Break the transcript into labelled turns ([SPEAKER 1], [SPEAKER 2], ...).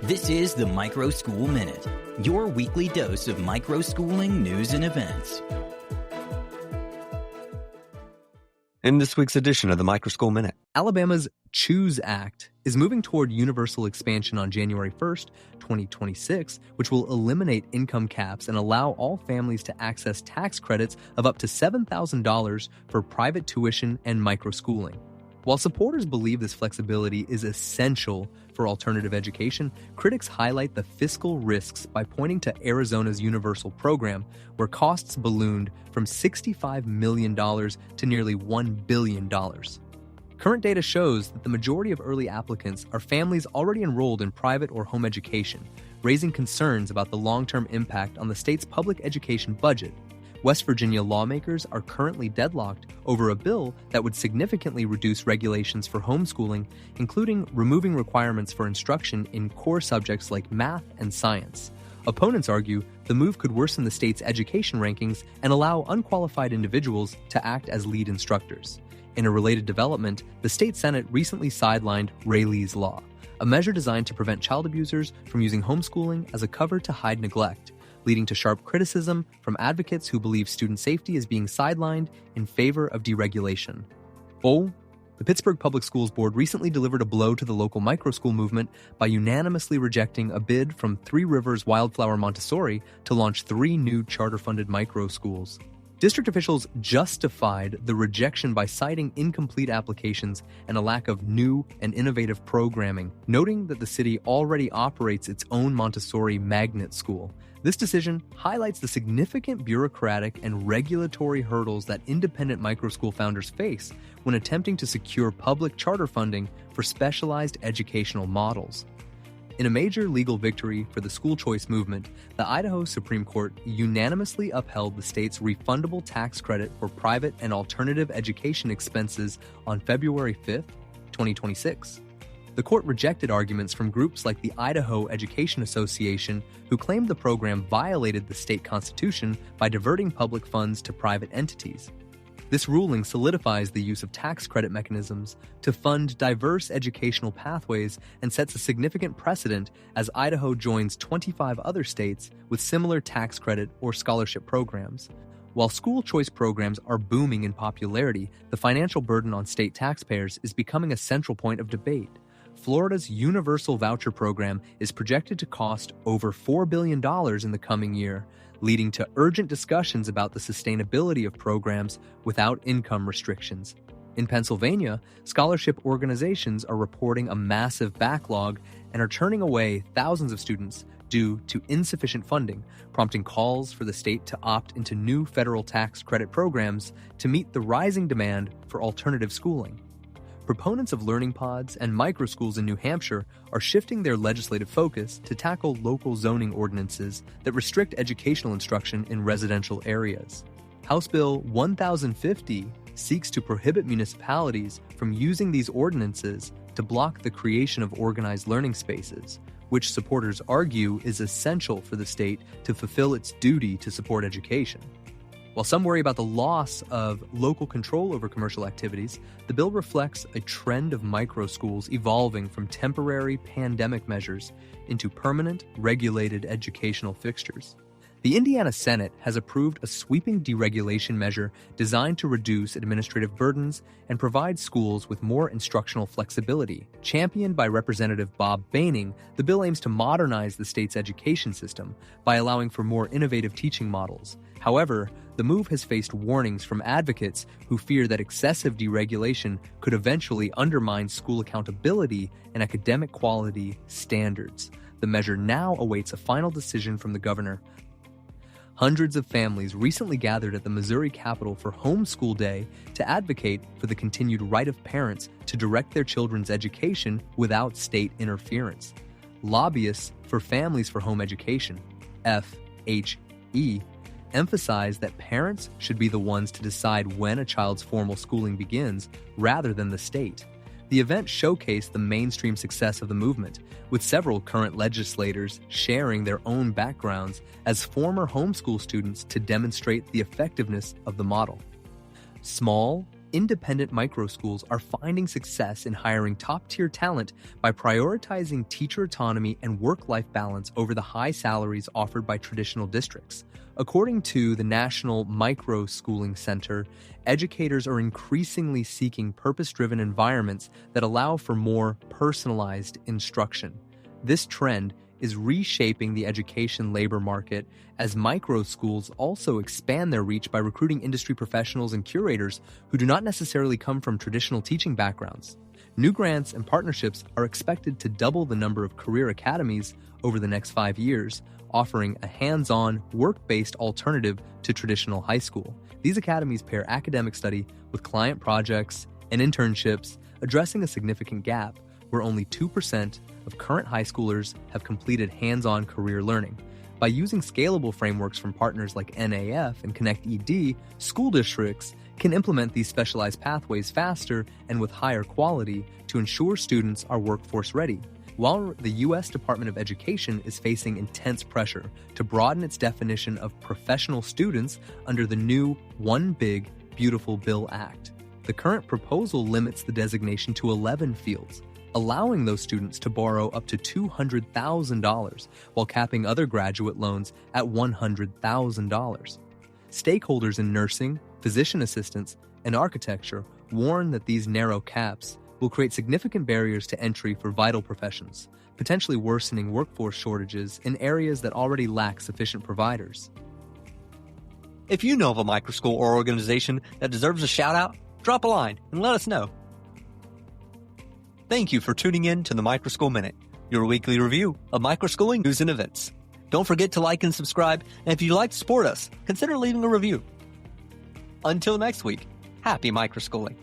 [SPEAKER 1] This is the Microschool Minute, your weekly dose of microschooling news and events.
[SPEAKER 2] In this week's edition of the Microschool Minute,
[SPEAKER 3] Alabama's CHOOSE Act is moving toward universal expansion on January 1st, 2026, which will eliminate income caps and allow all families to access tax credits of up to $7,000 for private tuition and microschooling. While supporters believe this flexibility is essential for alternative education, critics highlight the fiscal risks by pointing to Arizona's universal program, where costs ballooned from $65 million to nearly $1 billion. Current data shows that the majority of early applicants are families already enrolled in private or home education, raising concerns about the long-term impact on the state's public education budget. West Virginia lawmakers are currently deadlocked over a bill that would significantly reduce regulations for homeschooling, including removing requirements for instruction in core subjects like math and science. Opponents argue the move could worsen the state's education rankings and allow unqualified individuals to act as lead instructors. In a related development, the state Senate recently sidelined Rayleigh's Law, a measure designed to prevent child abusers from using homeschooling as a cover to hide neglect, leading to sharp criticism from advocates who believe student safety is being sidelined in favor of deregulation. The Pittsburgh Public Schools Board recently delivered a blow to the local microschool movement by unanimously rejecting a bid from Three Rivers Wildflower Montessori to launch 3 new charter-funded microschools. District officials justified the rejection by citing incomplete applications and a lack of new and innovative programming, noting that the city already operates its own Montessori magnet school. This decision highlights the significant bureaucratic and regulatory hurdles that independent microschool founders face when attempting to secure public charter funding for specialized educational models. In a major legal victory for the school choice movement, the Idaho Supreme Court unanimously upheld the state's refundable tax credit for private and alternative education expenses on February 5, 2026. The court rejected arguments from groups like the Idaho Education Association, who claimed the program violated the state constitution by diverting public funds to private entities. This ruling solidifies the use of tax credit mechanisms to fund diverse educational pathways and sets a significant precedent as Idaho joins 25 other states with similar tax credit or scholarship programs. While school choice programs are booming in popularity, the financial burden on state taxpayers is becoming a central point of debate. Florida's Universal Voucher Program is projected to cost over $4 billion in the coming year, leading to urgent discussions about the sustainability of programs without income restrictions. In Pennsylvania, scholarship organizations are reporting a massive backlog and are turning away thousands of students due to insufficient funding, prompting calls for the state to opt into new federal tax credit programs to meet the rising demand for alternative schooling. Proponents of learning pods and microschools in New Hampshire are shifting their legislative focus to tackle local zoning ordinances that restrict educational instruction in residential areas. House Bill 1050 seeks to prohibit municipalities from using these ordinances to block the creation of organized learning spaces, which supporters argue is essential for the state to fulfill its duty to support education. While some worry about the loss of local control over commercial activities, the bill reflects a trend of microschools evolving from temporary pandemic measures into permanent, regulated educational fixtures. The Indiana Senate has approved a sweeping deregulation measure designed to reduce administrative burdens and provide schools with more instructional flexibility. Championed by Representative Bob Baining, the bill aims to modernize the state's education system by allowing for more innovative teaching models. However, the move has faced warnings from advocates who fear that excessive deregulation could eventually undermine school accountability and academic quality standards. The measure now awaits a final decision from the governor. Hundreds of families recently gathered at the Missouri Capitol for Homeschool Day to advocate for the continued right of parents to direct their children's education without state interference. Lobbyists for Families for Home Education, FHE, emphasize that parents should be the ones to decide when a child's formal schooling begins rather than the state. The event showcased the mainstream success of the movement, with several current legislators sharing their own backgrounds as former homeschool students to demonstrate the effectiveness of the model. Small, independent microschools are finding success in hiring top-tier talent by prioritizing teacher autonomy and work-life balance over the high salaries offered by traditional districts. According to the National Microschooling Center, educators are increasingly seeking purpose-driven environments that allow for more personalized instruction. This trend is reshaping the education labor market as microschools also expand their reach by recruiting industry professionals and curators who do not necessarily come from traditional teaching backgrounds. New grants and partnerships are expected to double the number of career academies over the next 5 years, offering a hands-on, work-based alternative to traditional high school. These academies pair academic study with client projects and internships, addressing a significant gap where only 2% of current high schoolers have completed hands-on career learning. By using scalable frameworks from partners like NAF and Connect ED, school districts can implement these specialized pathways faster and with higher quality to ensure students are workforce ready. While the U.S. Department of Education is facing intense pressure to broaden its definition of professional students under the new One Big Beautiful Bill Act, the current proposal limits the designation to 11 fields, allowing those students to borrow up to $200,000 while capping other graduate loans at $100,000. Stakeholders in nursing, physician assistants, and architecture warn that these narrow caps will create significant barriers to entry for vital professions, potentially worsening workforce shortages in areas that already lack sufficient providers.
[SPEAKER 2] If you know of a microschool or organization that deserves a shout-out, drop a line and let us know. Thank you for tuning in to the Microschool Minute, your weekly review of microschooling news and events. Don't forget to like and subscribe, and if you'd like to support us, consider leaving a review. Until next week, happy microschooling.